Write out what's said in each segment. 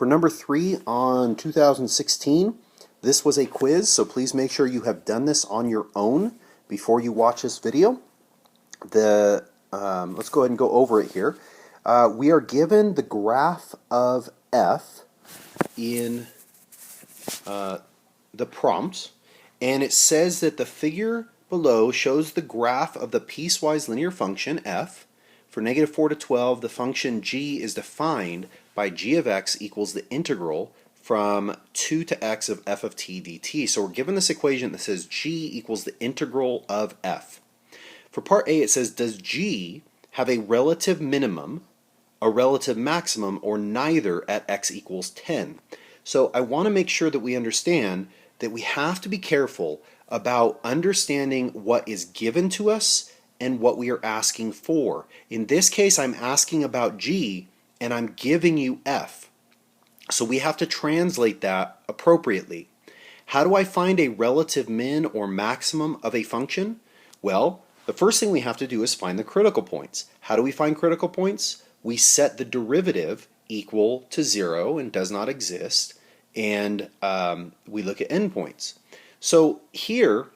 For number 3 on 2016, this was a quiz, so please make sure you have done this on your own before you watch this video. Let's go ahead and go over it here. We are given the graph of f in the prompt, and it says that the figure below shows the graph of the piecewise linear function f. For -4 to 12, the function g is defined by g of x equals the integral from 2 to x of f of t dt. So we're given this equation that says g equals the integral of f. For part A, it says, does g have a relative minimum, a relative maximum, or neither at x equals 10? So I want to make sure that we understand that we have to be careful about understanding what is given to us and what we are asking for. In this case, I'm asking about g, and I'm giving you f. So we have to translate that appropriately. How do I find a relative min or maximum of a function? Well, the first thing we have to do is find the critical points. How do we find critical points? We set the derivative equal to 0 and does not exist, and we look at endpoints. So here,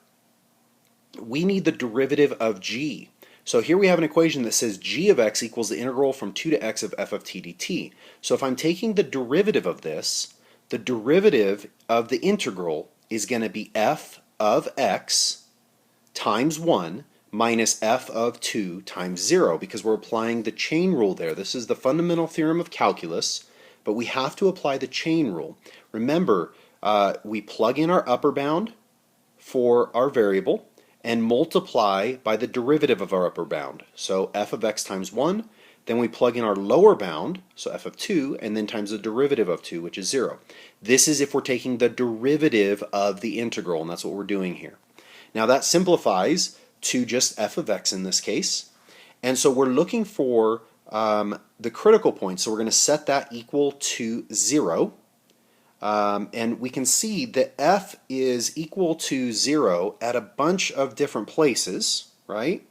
we need the derivative of g. So here we have an equation that says g of x equals the integral from 2 to x of f of t dt. So if I'm taking the derivative of this, the derivative of the integral is going to be f of x times 1 minus f of 2 times 0, because we're applying the chain rule there. This is the fundamental theorem of calculus, but we have to apply the chain rule. Remember, we plug in our upper bound for our variable and multiply by the derivative of our upper bound. So f of x times 1, then we plug in our lower bound, so f of 2, and then times the derivative of 2, which is 0. This is if we're taking the derivative of the integral, and that's what we're doing here. Now that simplifies to just f of x in this case, and so we're looking for the critical point, so we're going to set that equal to 0. And we can see that f is equal to 0 at a bunch of different places, right?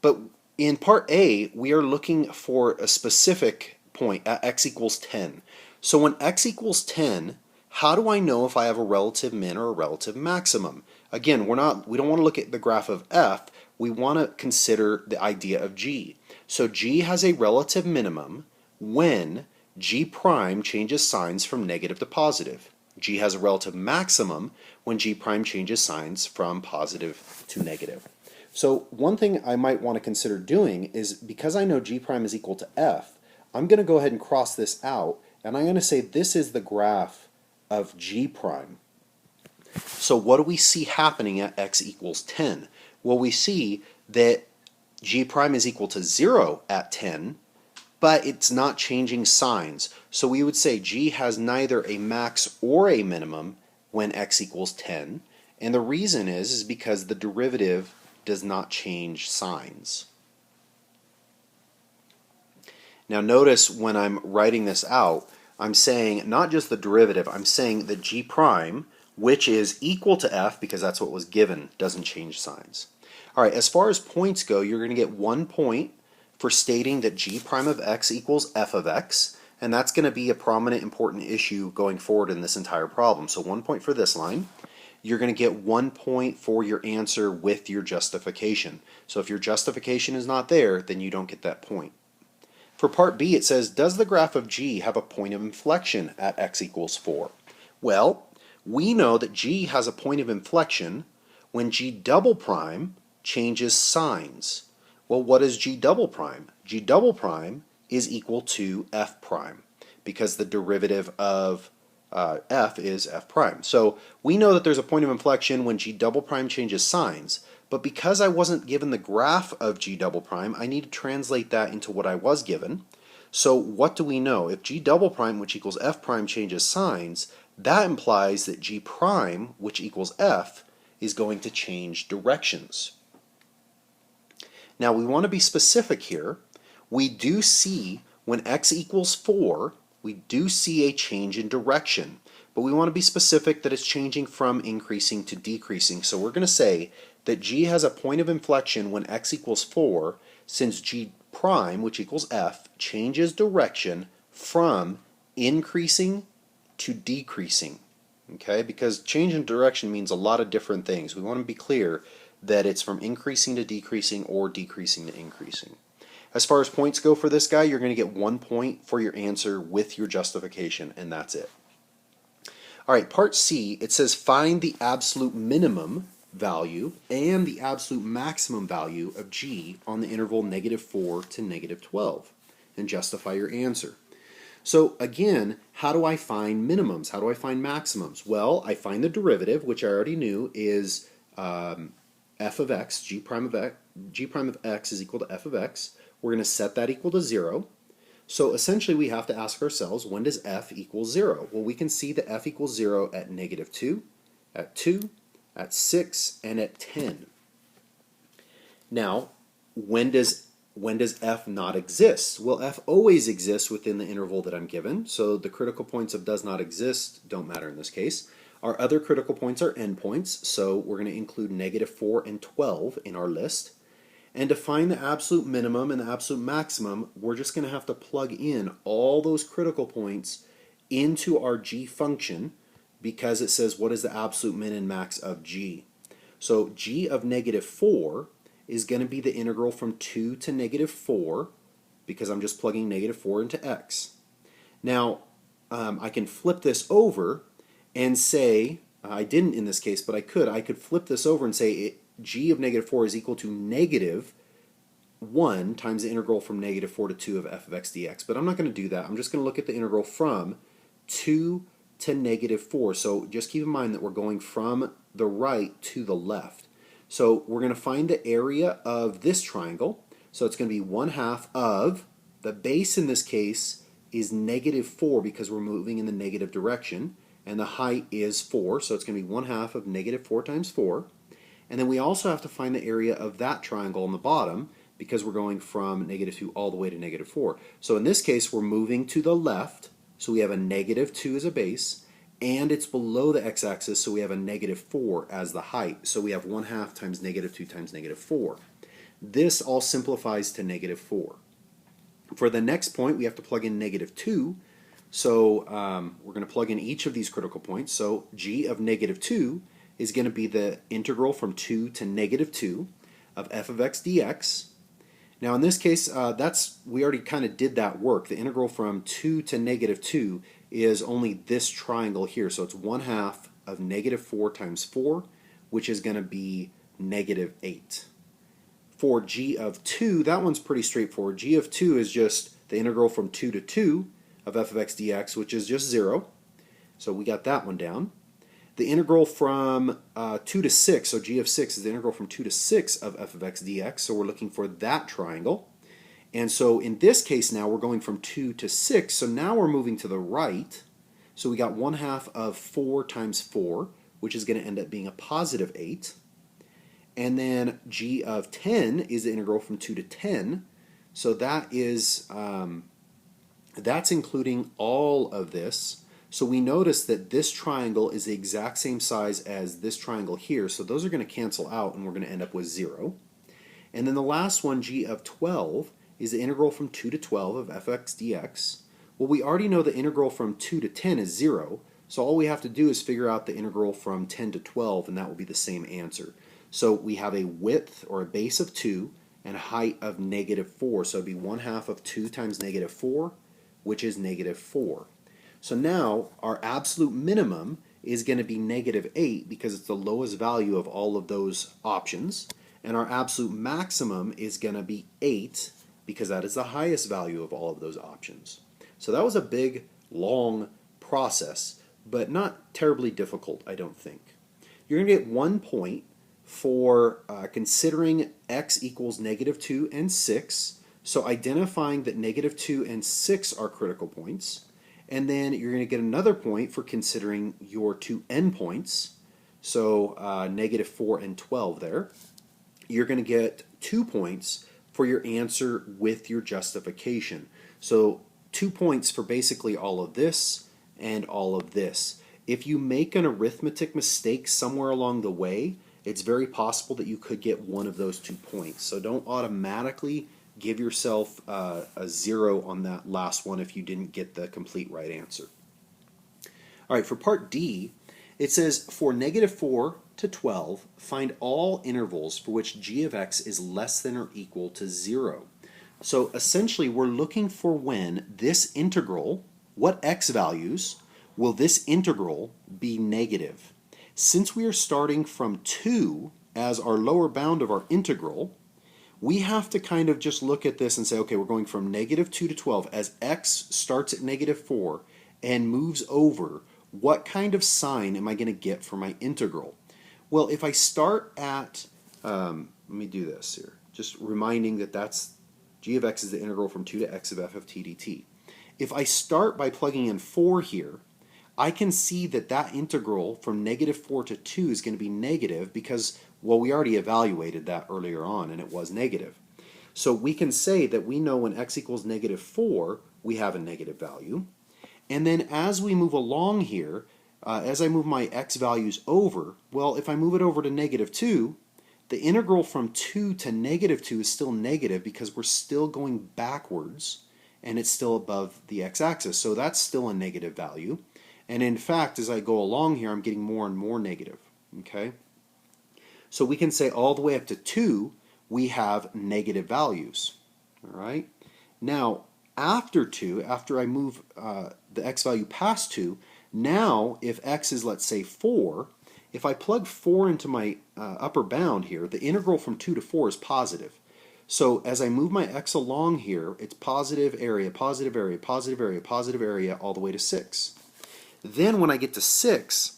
But in part A, we are looking for a specific point at x equals 10. So when x equals 10, how do I know if I have a relative min or a relative maximum? Again, we don't want to look at the graph of f, we want to consider the idea of g. So g has a relative minimum when g prime changes signs from negative to positive. G has a relative maximum when g prime changes signs from positive to negative. So one thing I might want to consider doing is, because I know g prime is equal to f, I'm going to go ahead and cross this out, and I'm going to say this is the graph of g prime. So what do we see happening at x equals 10? Well, we see that g prime is equal to 0 at 10, but it's not changing signs. So we would say g has neither a max or a minimum when x equals 10, and the reason is because the derivative does not change signs. Now notice when I'm writing this out, I'm saying not just the derivative, I'm saying that g prime, which is equal to f because that's what was given, doesn't change signs. Alright, as far as points go, you're going to get 1 point for stating that g prime of x equals f of x, and that's going to be a prominent important issue going forward in this entire problem. So 1 point for this line. You're going to get 1 point for your answer with your justification. So if your justification is not there, then you don't get that point. For part B, it says, does the graph of g have a point of inflection at x equals 4? Well, we know that g has a point of inflection when g double prime changes signs. Well, what is g double prime? G double prime is equal to f prime, because the derivative of f is f prime. So we know that there's a point of inflection when g double prime changes signs, but because I wasn't given the graph of g double prime, I need to translate that into what I was given. So what do we know? If g double prime, which equals f prime, changes signs, that implies that g prime, which equals f, is going to change directions. Now we want to be specific here. We do see when x equals 4, we do see a change in direction, but we want to be specific that it's changing from increasing to decreasing. So we're going to say that g has a point of inflection when x equals 4, since g prime, which equals f, changes direction from increasing to decreasing, okay? Because change in direction means a lot of different things. We want to be clear that it's from increasing to decreasing or decreasing to increasing. As far as points go for this guy, you're going to get 1 point for your answer with your justification, and that's it. All right, part C, it says find the absolute minimum value and the absolute maximum value of g on the interval -4 to -12, and justify your answer. So again, how do I find minimums? How do I find maximums? Well, I find the derivative, which I already knew is f of x, g prime of x is equal to f of x. We're going to set that equal to 0. So essentially we have to ask ourselves, when does f equal 0? Well, we can see that f equals 0 at -2, at 2, at 6, and at 10. Now, when does f not exist? Well, f always exists within the interval that I'm given, so the critical points of does not exist don't matter in this case. Our other critical points are endpoints, so we're going to include -4 and 12 in our list. And to find the absolute minimum and the absolute maximum, we're just going to have to plug in all those critical points into our g function, because it says what is the absolute min and max of g. So g of -4 is going to be the integral from 2 to -4, because I'm just plugging -4 into x. Now, I can flip this over and say, I didn't in this case, but I could flip this over and say g of -4 is equal to -1 times the integral from -4 to 2 of f of x dx. But I'm not going to do that. I'm just going to look at the integral from 2 to -4. So just keep in mind that we're going from the right to the left. So we're going to find the area of this triangle. So it's going to be 1/2 of, the base in this case is -4 because we're moving in the negative direction, and the height is 4, so it's going to be 1/2 of -4 times 4. And then we also have to find the area of that triangle on the bottom, because we're going from -2 all the way to -4. So in this case, we're moving to the left, so we have a -2 as a base, and it's below the x-axis, so we have a -4 as the height. So we have 1/2 times -2 times -4. This all simplifies to -4. For the next point, we have to plug in -2. So we're going to plug in each of these critical points. So g of -2 is going to be the integral from 2 to -2 of f of x dx. Now in this case, we already kind of did that work. The integral from 2 to -2 is only this triangle here. So it's 1/2 of -4 times 4, which is going to be -8. For g of 2, that one's pretty straightforward. G of 2 is just the integral from 2 to 2 of f of x dx, which is just 0. So we got that one down. The integral from 2 to 6, so g of 6 is the integral from 2 to 6 of f of x dx, so we're looking for that triangle. And so in this case now we're going from 2 to 6, so now we're moving to the right. So we got 1/2 of 4 times 4, which is going to end up being a +8. And then g of 10 is the integral from 2 to 10, so that is, that's including all of this. So we notice that this triangle is the exact same size as this triangle here, so those are going to cancel out and we're going to end up with 0. And then the last one, g of 12, is the integral from 2 to 12 of f of x dx. Well, we already know the integral from 2 to 10 is 0, so all we have to do is figure out the integral from 10 to 12, and that will be the same answer. So we have a width, or a base of 2, and a height of -4, so it would be 1/2 of 2 times -4, which is -4. So now our absolute minimum is going to be -8 because it's the lowest value of all of those options, and our absolute maximum is going to be 8 because that is the highest value of all of those options. So that was a big, long process, but not terribly difficult, I don't think. You're going to get 1 point for considering x equals -2 and 6, so identifying that -2 and 6 are critical points. And then you're going to get another point for considering your 2 endpoints, so -4 and 12 there. You're going to get 2 points for your answer with your justification. So 2 points for basically all of this and all of this. If you make an arithmetic mistake somewhere along the way, it's very possible that you could get one of those 2 points. So don't automatically give yourself a 0 on that last one if you didn't get the complete right answer. All right, for part D, it says for -4 to 12, find all intervals for which g of x is less than or equal to 0. So essentially we're looking for when this integral, what x values will this integral be negative? Since we are starting from 2 as our lower bound of our integral, we have to kind of just look at this and say, okay, we're going from -2 to 12. As x starts at -4 and moves over, what kind of sign am I going to get for my integral? Well, if I start at, let me do this here, just reminding that that's g of x is the integral from 2 to x of f of t dt. If I start by plugging in 4 here, I can see that that integral from -4 to 2 is going to be negative because, well, we already evaluated that earlier on and it was negative. So we can say that we know when x equals -4, we have a negative value. And then as we move along here, as I move my x values over, well, if I move it over to -2, the integral from 2 to -2 is still negative because we're still going backwards and it's still above the x-axis. So that's still a negative value. And in fact, as I go along here, I'm getting more and more negative. Okay? So we can say all the way up to 2, we have negative values. All right? Now, after 2, after I move the x value past 2, now if x is, let's say, 4, if I plug 4 into my upper bound here, the integral from 2 to 4 is positive. So as I move my x along here, it's positive area, positive area, positive area, positive area, all the way to 6. Then when I get to 6,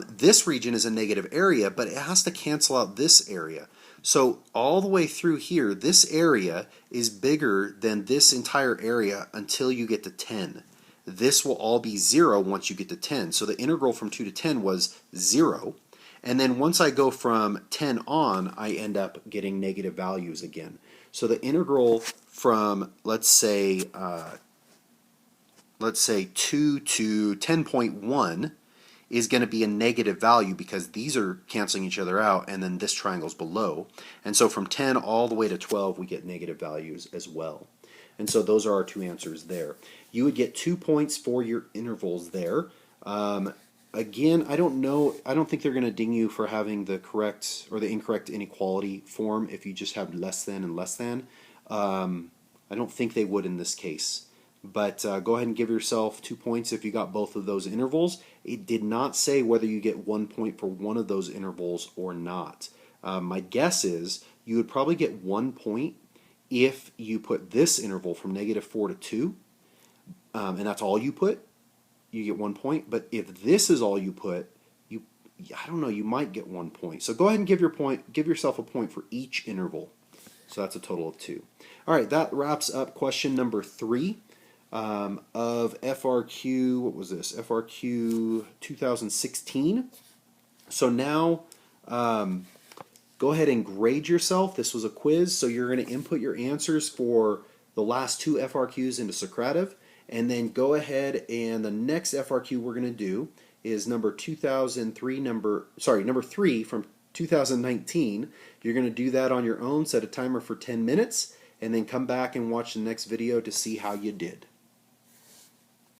this region is a negative area, but it has to cancel out this area. So all the way through here, this area is bigger than this entire area until you get to 10. This will all be 0 once you get to 10. So the integral from 2 to 10 was 0. And then once I go from 10 on, I end up getting negative values again. So the integral from, let's say 2 to 10.1 is going to be a negative value because these are canceling each other out and then this triangle's below. And so from 10 all the way to 12 we get negative values as well. And so those are our two answers there. You would get 2 points for your intervals there. Again, I don't think they're going to ding you for having the correct or the incorrect inequality form if you just have less than and less than. I don't think they would in this case. But go ahead and give yourself 2 points if you got both of those intervals. It did not say whether you get 1 point for one of those intervals or not. My guess is you would probably get 1 point if you put this interval from -4 to 2, and that's all you put, you get 1 point. But if this is all you put, I don't know, you might get 1 point. So go ahead and give yourself a point for each interval. So that's a total of 2. All right, that wraps up question number 3 of FRQ. What was this? FRQ 2016. So now go ahead and grade yourself. This was a quiz, so you're going to input your answers for the last 2 FRQs into Socrative, and then go ahead and the next FRQ we're going to do is number 3 from 2019. You're going to do that on your own, set a timer for 10 minutes, and then come back and watch the next video to see how you did.